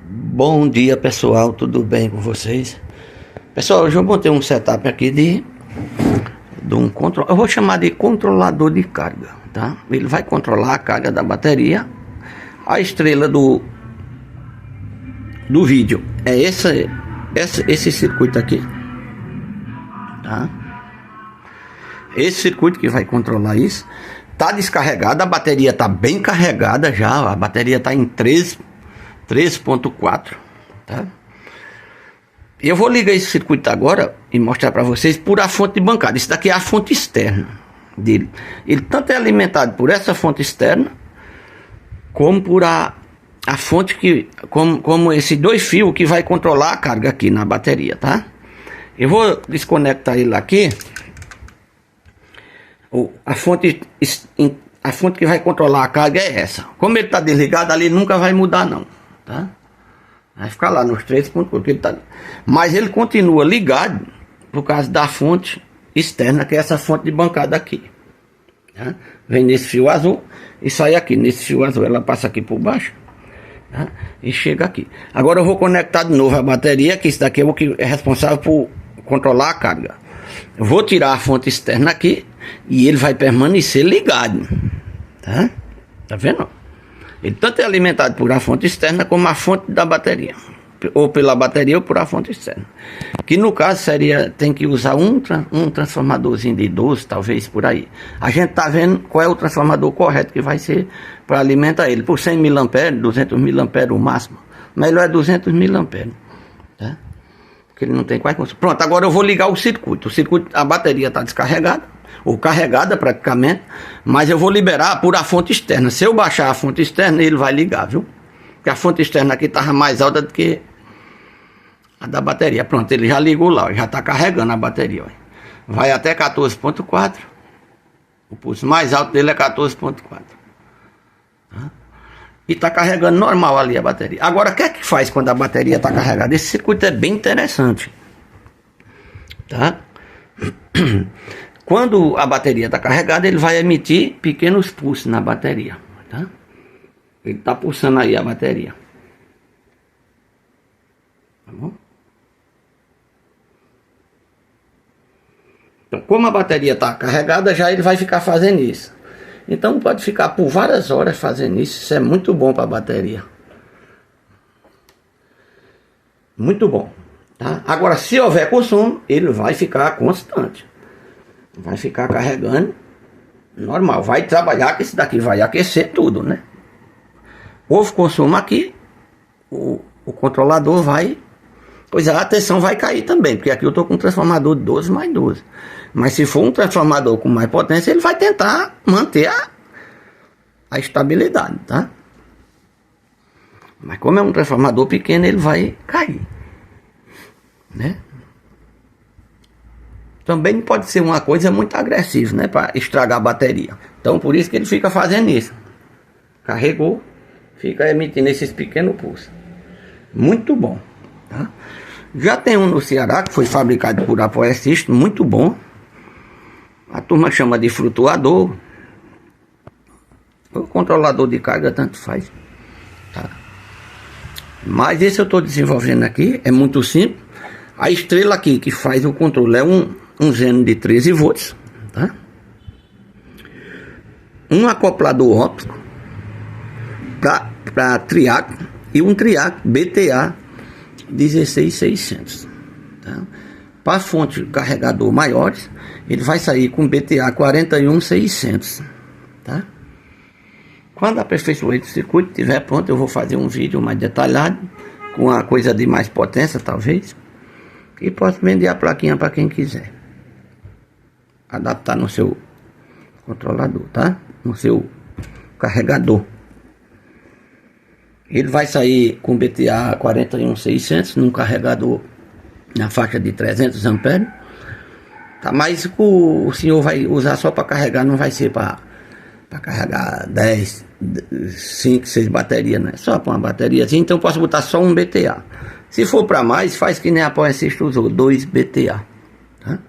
Bom dia, pessoal, tudo bem com vocês? Pessoal, hoje eu montei um setup aqui de um controle, eu vou chamar de controlador de carga, tá? Ele vai controlar a carga da bateria. A estrela do vídeo é esse circuito aqui, tá? Esse circuito que vai controlar isso. Tá descarregada, a bateria tá bem carregada já, a bateria tá em 3.4, tá? Eu vou ligar esse circuito agora e mostrar para vocês por a fonte de bancada. Isso daqui é a fonte externa dele. Ele tanto é alimentado por essa fonte externa, como por a fonte que, como esses dois fios que vai controlar a carga aqui na bateria, tá? Eu vou desconectar ele aqui. A fonte que vai controlar a carga é essa. Como ele está desligado ali, nunca vai mudar não, tá? Vai ficar lá nos 3 pontos, porque ele tá... Mas ele continua ligado por causa da fonte externa, que é essa fonte de bancada aqui, tá? Vem nesse fio azul e sai aqui nesse fio azul. Ela passa aqui por baixo, tá? E chega aqui. Agora eu vou conectar de novo a bateria, que isso daqui é o que é responsável por controlar a carga. Eu vou tirar a fonte externa aqui e ele vai permanecer ligado, tá? Tá vendo? Ele tanto é alimentado por a fonte externa como a fonte da bateria, ou pela bateria ou por a fonte externa, que no caso tem que usar um transformadorzinho de 12, talvez por aí. A gente tá vendo qual é o transformador correto que vai ser para alimentar ele. Por 100 mA, 200 mA o máximo, melhor é 200 mA, tá? Porque ele não tem quase consumo. Pronto, agora eu vou ligar o circuito. A bateria está descarregada, ou carregada praticamente, mas eu vou liberar por a fonte externa. Se eu baixar a fonte externa, ele vai ligar, viu? Porque a fonte externa aqui estava mais alta do que a da bateria. Pronto, ele já ligou lá, já está carregando a bateria. Ó. Vai até 14.4. O pulso mais alto dele é 14.4. Tá? E está carregando normal ali a bateria. Agora, o que é que faz quando a bateria está carregada? Esse circuito é bem interessante, tá? Quando a bateria está carregada, ele vai emitir pequenos pulsos na bateria, tá? Ele está pulsando aí a bateria, tá bom? Então, como a bateria está carregada, já ele vai ficar fazendo isso. Então pode ficar por várias horas fazendo isso. Isso é muito bom para a bateria. Muito bom, tá? Agora, se houver consumo, ele vai ficar constante. Vai ficar carregando normal. Vai trabalhar, que esse daqui vai aquecer tudo, né? Houve consumo aqui, o controlador vai... Pois a tensão vai cair também, porque aqui eu estou com um transformador de 12 mais 12. Mas se for um transformador com mais potência, ele vai tentar manter a estabilidade, tá? Mas como é um transformador pequeno, ele vai cair, né? Também pode ser uma coisa muito agressiva, né? Para estragar a bateria. Então por isso que ele fica fazendo isso. Carregou, fica emitindo esses pequenos pulsos. Muito bom, tá? Já tem um no Ceará que foi fabricado por Apoia System, muito bom. A turma chama de flutuador. O controlador de carga tanto faz, tá? Mas esse eu estou desenvolvendo aqui, é muito simples. A estrela aqui que faz o controle é um Zeno de 13 volts, tá? Um acoplador óptico para triac e um triac BTA 16600, tá? Para fonte carregador maiores, ele vai sair com BTA 41600, tá? Quando aperfeiçoar esse circuito estiver pronto, eu vou fazer um vídeo mais detalhado, com a coisa de mais potência talvez, e posso vender a plaquinha para quem quiser adaptar no seu controlador, tá? No seu carregador. Ele vai sair com BTA 41600 num carregador na faixa de 300 amperes, tá? Mas o senhor vai usar só para carregar, não vai ser para carregar 10, 5, 6 baterias, né? Só para uma bateria assim, então eu posso botar só um BTA. Se for para mais, faz que nem a Apoia System usou, 2 BTA, tá?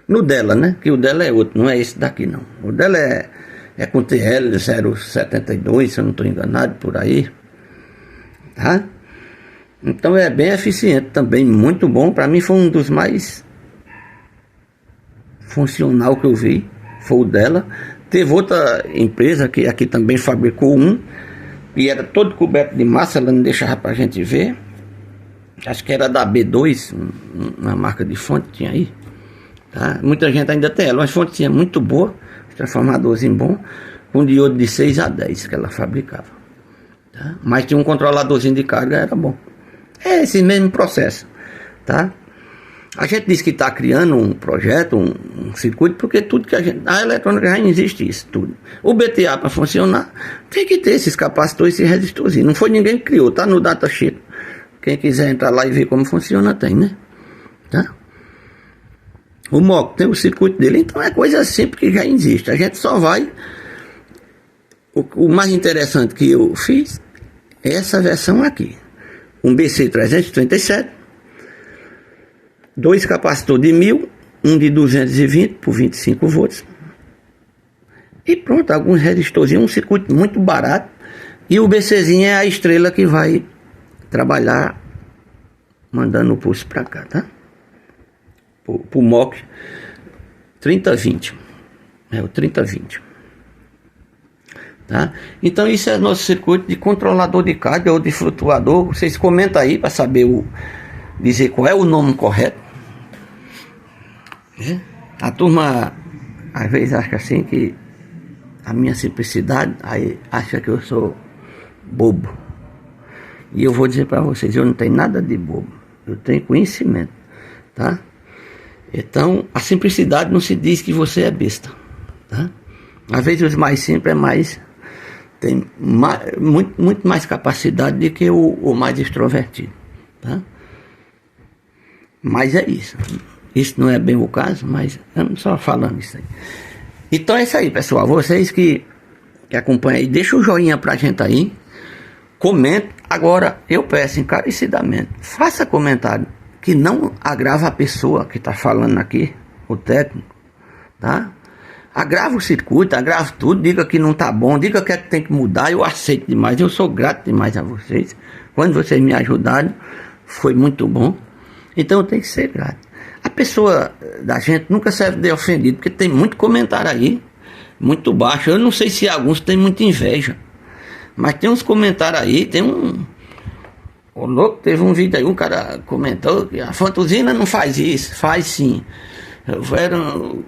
No dela, né? Que o dela é outro, não é esse daqui não. O dela é com TL 072, se eu não estou enganado, por aí, tá? Então é bem eficiente também, muito bom. Para mim foi um dos mais funcional que eu vi, foi o dela. Teve outra empresa que aqui também fabricou um, e era todo coberto de massa, ela não deixava pra gente ver. Acho que era da B2, uma marca de fonte tinha aí. Tá? Muita gente ainda tem ela, mas fonte tinha muito boa, transformadorzinho bom, com diodo de 6 a 10 que ela fabricava. Tá? Mas tinha um controladorzinho de carga, era bom. É esse mesmo processo, tá? A gente diz que está criando um projeto, um circuito, porque tudo que a gente... A eletrônica já existe isso, tudo. O BTA para funcionar, tem que ter esses capacitores e esses resistorzinhos. Não foi ninguém que criou, tá no datasheet. Quem quiser entrar lá e ver como funciona, tem, né? Tá? O MOC tem o circuito dele, então é coisa simples que já existe. A gente só vai... O mais interessante que eu fiz é essa versão aqui. Um BC337, 2 capacitores de 1000, um de 220 por 25 volts. E pronto, alguns resistorzinhos, um circuito muito barato. E o BCzinho é a estrela que vai trabalhar mandando o pulso para cá, tá? Pro MOC 3020. É o 3020. Tá? Então isso é nosso circuito de controlador de carga ou de flutuador. Vocês comentam aí para saber dizer qual é o nome correto. A turma às vezes acha assim que a minha simplicidade aí acha que eu sou bobo. E eu vou dizer para vocês, eu não tenho nada de bobo, eu tenho conhecimento, tá? Então a simplicidade não se diz que você é besta, tá? Às vezes os mais simples tem muito mais capacidade do que o mais extrovertido, tá? Mas é isso. Isso não é bem o caso, mas estamos só falando isso aí. Então é isso aí, pessoal. Vocês que acompanham aí, deixa o joinha pra gente aí. Comente. Agora, eu peço encarecidamente, faça comentário que não agrava a pessoa que está falando aqui, o técnico, tá? Agrava o circuito, agrava tudo, diga que não tá bom, diga que tem que mudar, eu aceito demais, eu sou grato demais a vocês. Quando vocês me ajudaram, foi muito bom. Então eu tenho que ser grato. A pessoa da gente nunca serve de ofendido, porque tem muito comentário aí, muito baixo. Eu não sei se alguns têm muita inveja, mas tem uns comentários aí, tem um... O louco, teve um vídeo aí, um cara comentou que a fonte usina não faz isso, faz sim. Era um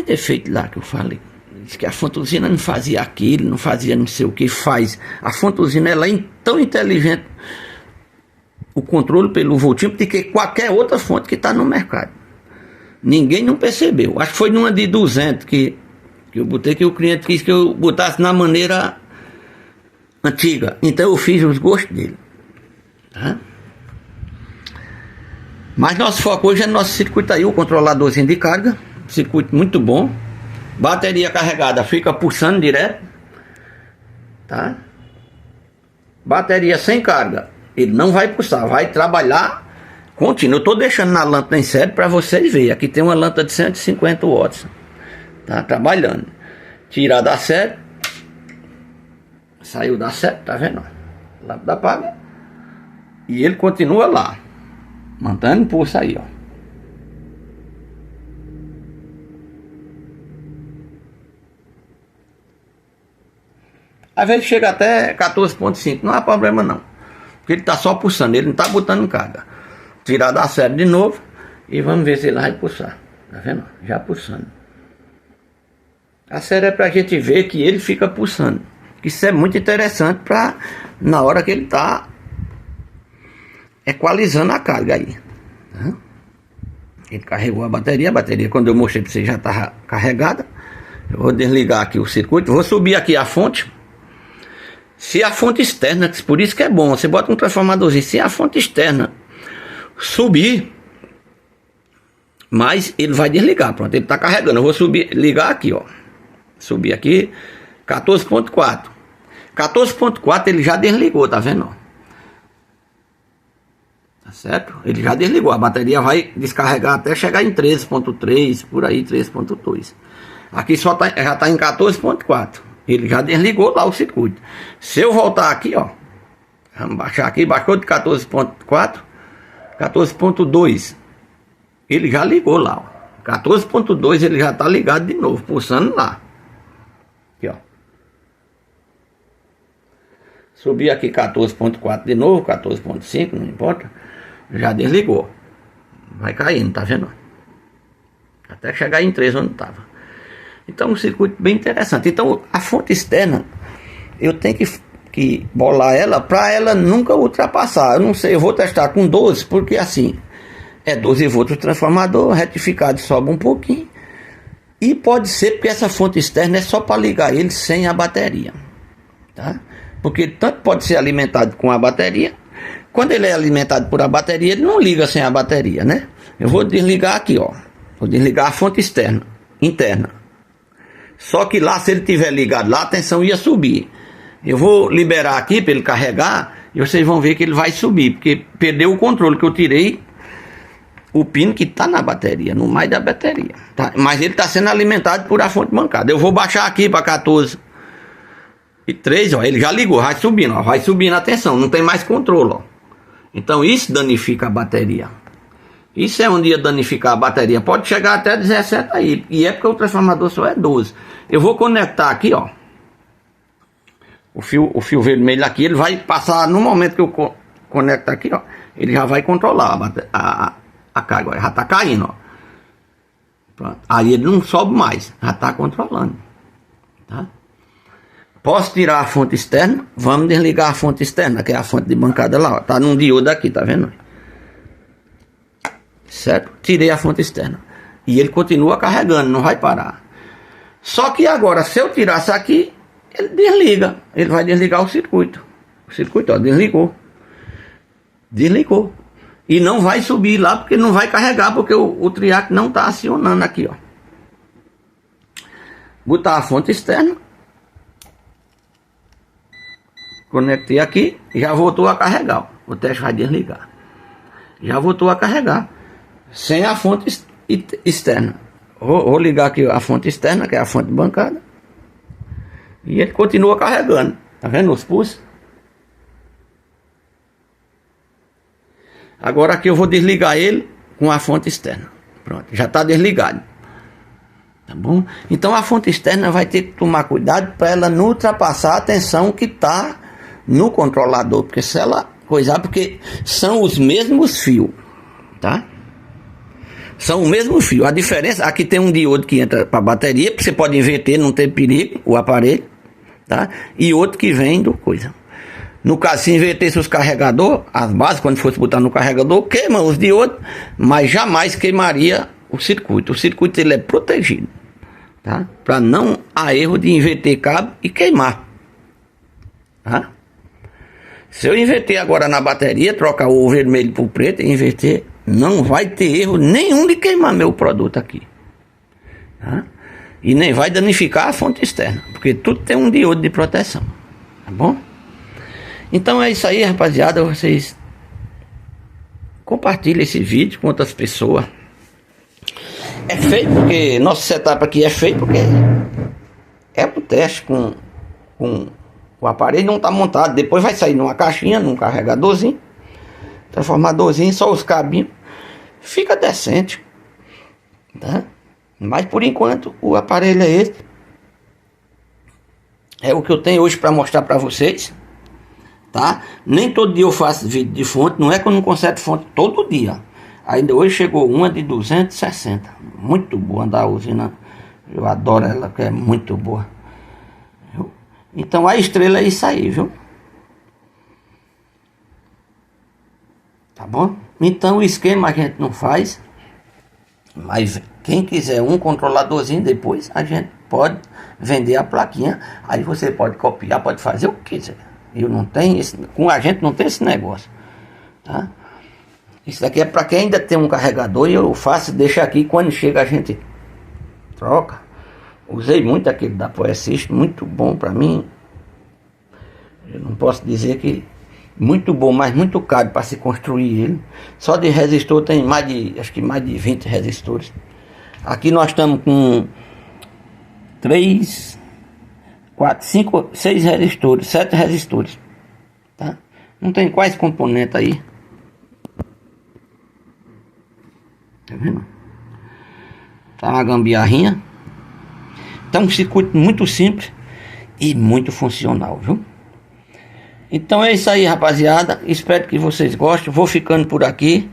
defeito lá que eu falei. Diz que a fonte usina não fazia aquilo, não fazia não sei o que faz. A fonte usina ela é tão inteligente, o controle pelo voltímetro, de que qualquer outra fonte que está no mercado. Ninguém não percebeu. Acho que foi numa de 200 que eu botei, que o cliente quis que eu botasse na maneira antiga. Então eu fiz os gostos dele. Tá? Mas nosso foco hoje é nosso circuito aí, o controladorzinho de carga. Circuito muito bom. Bateria carregada fica pulsando direto. Tá? Bateria sem carga, ele não vai pulsar, vai trabalhar contínuo. Eu estou deixando na lâmpada em série para vocês verem. Aqui tem uma lâmpada de 150 watts. Tá trabalhando. Tirar da série. Saiu da série, tá vendo? Lâmpada apaga. E ele continua lá, mantendo pulso aí, ó. Às vezes chega até 14.5, não há problema não. Porque ele tá só pulsando, ele não tá botando carga. Tirar da série de novo e vamos ver se ele vai pulsar. Tá vendo? Já pulsando. A série é pra gente ver que ele fica pulsando. Isso é muito interessante para na hora que ele tá equalizando a carga aí. Tá? Ele carregou a bateria quando eu mostrei para você já estava carregada. Eu vou desligar aqui o circuito, vou subir aqui a fonte. Se a fonte externa, por isso que é bom, você bota um transformadorzinho, se a fonte externa subir, mas ele vai desligar, pronto, ele está carregando. Eu vou subir, ligar aqui, ó. Subir aqui, 14.4. 14.4 ele já desligou, tá vendo? Tá certo? Ele já desligou, a bateria vai descarregar até chegar em 13.3, por aí, 13.2. Aqui só já está em 14.4. Ele já desligou lá o circuito. Se eu voltar aqui, ó, Vamos baixar aqui, baixou de 14.4, 14.2. Ele já ligou lá, ó. 14.2 ele já está ligado de novo, pulsando lá. Aqui, ó. Subir aqui 14.4 de novo, 14.5, não importa. Já desligou. Vai caindo, tá vendo? Até chegar em 3 onde estava. Então um circuito bem interessante. Então a fonte externa, eu tenho que bolar ela para ela nunca ultrapassar. Eu não sei, eu vou testar com 12, porque assim, é 12 volts o transformador, retificado sobe um pouquinho. E pode ser porque essa fonte externa é só para ligar ele sem a bateria, tá? Porque tanto pode ser alimentado com a bateria, quando ele é alimentado por a bateria, ele não liga sem a bateria, né? Eu vou desligar aqui, ó. Vou desligar a fonte externa, interna. Só que lá, se ele tiver ligado lá, a tensão ia subir. Eu vou liberar aqui para ele carregar e vocês vão ver que ele vai subir, porque perdeu o controle que eu tirei o pino que está na bateria, no mais da bateria, tá? Mas ele está sendo alimentado por a fonte bancada. Eu vou baixar aqui para 14 e 3, ó, ele já ligou, vai subindo, ó, vai subindo a tensão, não tem mais controle, ó. Então isso danifica a bateria. Isso é onde ia danificar a bateria. Pode chegar até 17 aí, e é porque o transformador só é 12. Eu vou conectar aqui, ó. O fio vermelho aqui, ele vai passar no momento que eu conecto aqui, ó. Ele já vai controlar a carga, ó, já está caindo, ó. Pronto. Aí ele não sobe mais, já está controlando, tá? Posso tirar a fonte externa? Vamos desligar a fonte externa, que é a fonte de bancada lá, ó. Tá num diodo aqui, tá vendo? Certo? Tirei a fonte externa. E ele continua carregando, não vai parar. Só que agora, se eu tirar isso aqui, ele desliga. Ele vai desligar o circuito. O circuito, ó, desligou. Desligou. E não vai subir lá, porque não vai carregar, porque o triac não está acionando aqui, ó. Botar a fonte externa. Conectei aqui, já voltou a carregar, ó. O teste vai desligar. Já voltou a carregar. Sem a fonte externa. Vou ligar aqui a fonte externa, que é a fonte bancada. E ele continua carregando. Tá vendo os pulsos? Agora aqui eu vou desligar ele com a fonte externa. Pronto, já está desligado. Tá bom? Então a fonte externa vai ter que tomar cuidado para ela não ultrapassar a tensão que está no controlador. Porque se ela coisar, porque são os mesmos fios, tá? São o mesmo fio. A diferença, aqui tem um diodo que entra para a bateria, você pode inverter, não tem perigo, o aparelho, tá? E outro que vem do coisa. No caso, se invertesse os carregadores, as bases, quando fosse botar no carregador, queima os diodos, mas jamais queimaria o circuito. O circuito ele é protegido, tá? Para não há erro de inverter cabo e queimar, tá? Se eu inverter agora na bateria, trocar o vermelho para o preto e inverter, não vai ter erro nenhum de queimar meu produto aqui, tá? E nem vai danificar a fonte externa, porque tudo tem um diodo de proteção, tá bom? Então é isso aí, rapaziada. Vocês compartilhem esse vídeo com outras pessoas. É feito porque nosso setup aqui é feito porque é pro teste com o aparelho não tá montado. Depois vai sair numa caixinha, num carregadorzinho, transformadorzinho, só os cabinhos. Fica decente, tá? Mas por enquanto o aparelho é esse. É o que eu tenho hoje para mostrar para vocês, tá? Nem todo dia eu faço vídeo de fonte. Não é que eu não conserto fonte todo dia. Ainda hoje chegou uma de 260. Muito boa da usina. Eu adoro ela, que é muito boa. Então a estrela é isso aí, viu? Tá bom? Então o esquema a gente não faz. Mas quem quiser um controladorzinho depois, a gente pode vender a plaquinha. Aí você pode copiar, pode fazer o que quiser. Eu não tenho esse, com a gente não tem esse negócio, tá? Isso daqui é para quem ainda tem um carregador, e eu faço, deixa aqui, quando chega a gente troca. Usei muito aquele da Poesys, muito bom para mim. Eu não posso dizer que muito bom, mas muito caro para se construir ele. Só de resistor tem mais de, acho que mais de 20 resistores. Aqui nós estamos com 3, 4, 5, 6 resistores, 7 resistores, tá? Não tem quais componentes aí. Tá vendo? Tá uma gambiarrinha. Tá um circuito muito simples e muito funcional, viu? Então é isso aí, rapaziada. Espero que vocês gostem. Vou ficando por aqui.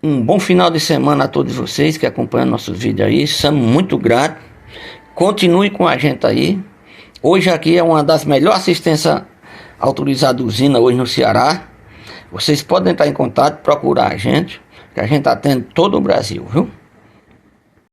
Um bom final de semana a todos vocês que acompanham nossos vídeos aí. Somos muito gratos. Continue com a gente aí. Hoje aqui é uma das melhores assistências autorizadas usina hoje no Ceará. Vocês podem entrar em contato, procurar a gente, que a gente atende todo o Brasil, viu?